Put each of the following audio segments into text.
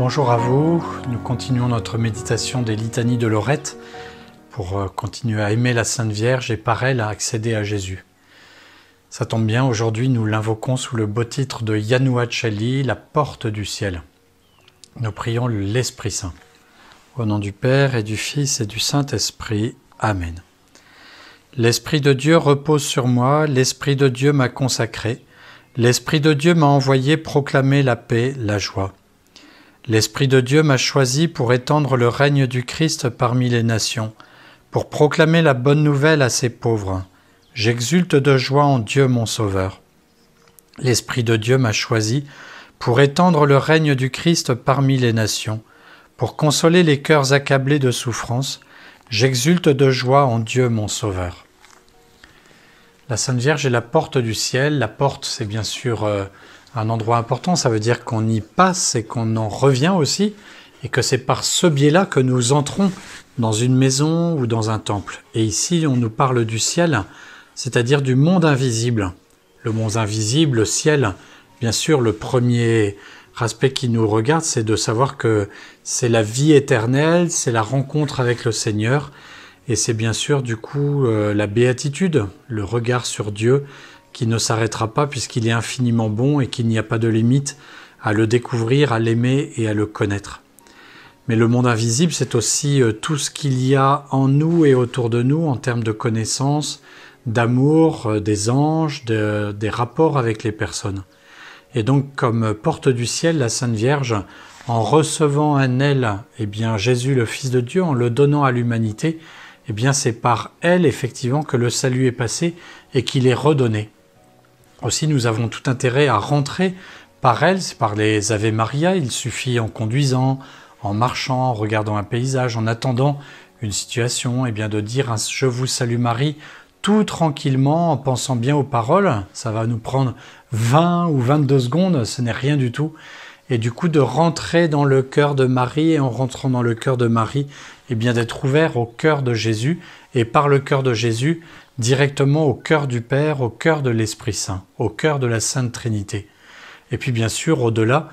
Bonjour à vous, nous continuons notre méditation des litanies de Lorette pour continuer à aimer la Sainte Vierge et par elle à accéder à Jésus. Ça tombe bien, aujourd'hui nous l'invoquons sous le beau titre de Yanuat Sheli, la porte du ciel. Nous prions l'Esprit Saint. Au nom du Père et du Fils et du Saint-Esprit. Amen. L'Esprit de Dieu repose sur moi, l'Esprit de Dieu m'a consacré, l'Esprit de Dieu m'a envoyé proclamer la paix, la joie. L'Esprit de Dieu m'a choisi pour étendre le règne du Christ parmi les nations, pour proclamer la bonne nouvelle à ses pauvres. J'exulte de joie en Dieu mon Sauveur. L'Esprit de Dieu m'a choisi pour étendre le règne du Christ parmi les nations, pour consoler les cœurs accablés de souffrance. J'exulte de joie en Dieu mon Sauveur. La Sainte Vierge est la porte du ciel. La porte, c'est bien sûr un endroit important, ça veut dire qu'on y passe et qu'on en revient aussi, et que c'est par ce biais-là que nous entrons dans une maison ou dans un temple. Et ici, on nous parle du ciel, c'est-à-dire du monde invisible. Le monde invisible, le ciel, bien sûr, le premier aspect qui nous regarde, c'est de savoir que c'est la vie éternelle, c'est la rencontre avec le Seigneur, et c'est bien sûr, du coup, la béatitude, le regard sur Dieu, qui ne s'arrêtera pas puisqu'il est infiniment bon et qu'il n'y a pas de limite à le découvrir, à l'aimer et à le connaître. Mais le monde invisible, c'est aussi tout ce qu'il y a en nous et autour de nous en termes de connaissances, d'amour, des anges, des rapports avec les personnes. Et donc, comme porte du ciel, la Sainte Vierge, en recevant en elle Jésus, le Fils de Dieu, en le donnant à l'humanité, c'est par elle, effectivement, que le salut est passé et qu'il est redonné. Aussi, nous avons tout intérêt à rentrer par elle, c'est par les Ave Maria. Il suffit en conduisant, en marchant, en regardant un paysage, en attendant une situation, de dire un « Je vous salue Marie » tout tranquillement, en pensant bien aux paroles. Ça va nous prendre 20 ou 22 secondes, ce n'est rien du tout. Et du coup, de rentrer dans le cœur de Marie, et en rentrant dans le cœur de Marie, d'être ouvert au cœur de Jésus, et par le cœur de Jésus, directement au cœur du Père, au cœur de l'Esprit Saint, au cœur de la Sainte Trinité. Et puis bien sûr, au-delà,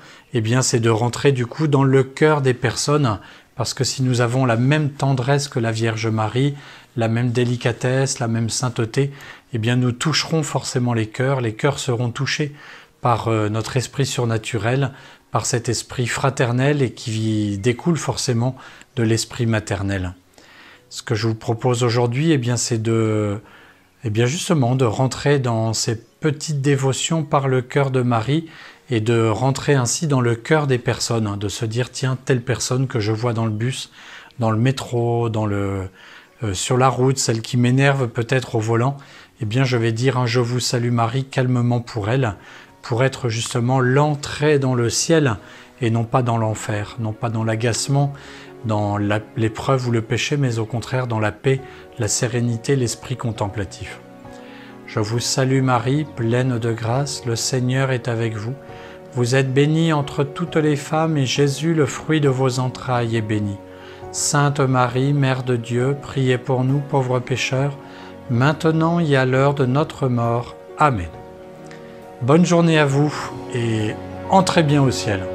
c'est de rentrer du coup dans le cœur des personnes, parce que si nous avons la même tendresse que la Vierge Marie, la même délicatesse, la même sainteté, nous toucherons forcément les cœurs seront touchés par notre esprit surnaturel, par cet esprit fraternel et qui découle forcément de l'esprit maternel. Ce que je vous propose aujourd'hui, c'est justement de rentrer dans ces petites dévotions par le cœur de Marie et de rentrer ainsi dans le cœur des personnes, de se dire tiens, telle personne que je vois dans le bus, dans le métro, sur la route, celle qui m'énerve peut-être au volant, je vais dire un « Je vous salue Marie » calmement pour elle, pour être justement l'entrée dans le ciel et non pas dans l'enfer, non pas dans l'agacement, dans l'épreuve ou le péché, mais au contraire dans la paix, la sérénité, l'esprit contemplatif. Je vous salue Marie, pleine de grâce, le Seigneur est avec vous. Vous êtes bénie entre toutes les femmes et Jésus, le fruit de vos entrailles, est béni. Sainte Marie, Mère de Dieu, priez pour nous pauvres pécheurs, maintenant et à l'heure de notre mort. Amen. Bonne journée à vous et entrez bien au ciel.